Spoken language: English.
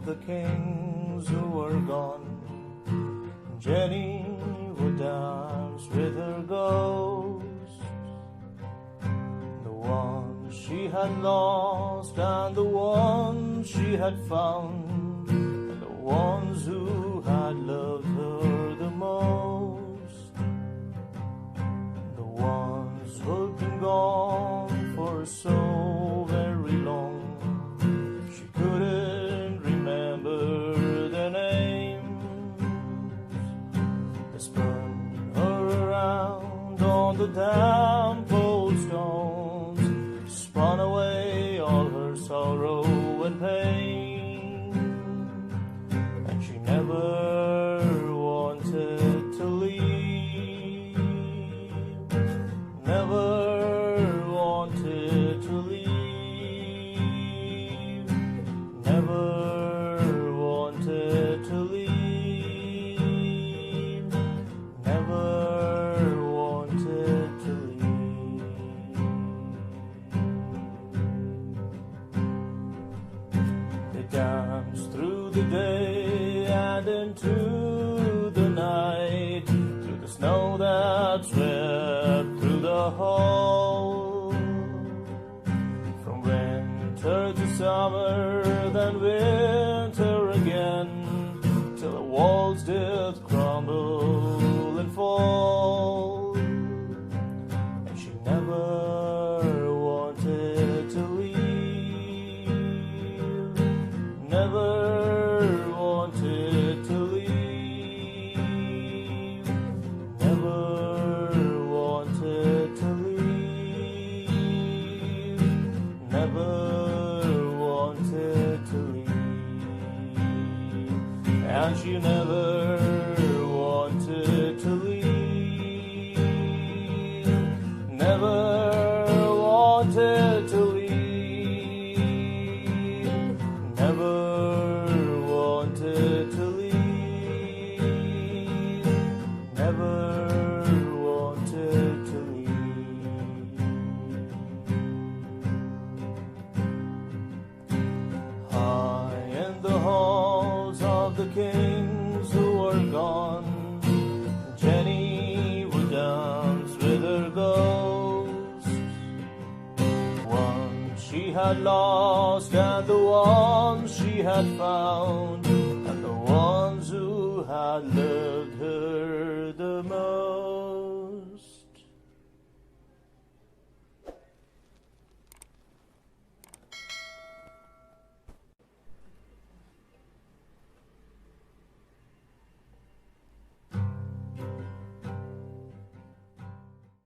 the kings who were gone. Jenny would dance with her ghost, the ones she had lost and the ones she had found, and the ones who had loved her the most, the ones who'd been gone for so very long. She couldn't remember their names. They spun her around on the damp old stones, spun away all her sorrow and pain, and she never wanted to leave, never wanted to leave, never wanted to leave, never wanted to leave. They danced through the day and into the night, through the snow that swept through the hall. From winter to summer, then winter again, till the walls did crumble and fall. And she never wanted to leave, never wanted to leave, never wanted to leave, never wanted to leave, and she never wanted to leave, never wanted to leave, never wanted to leave, never wanted to leave. High in the halls of the kings who were gone, Jenny would dance with her ghosts, ones she had lost and the ones she had found, and the ones who had loved her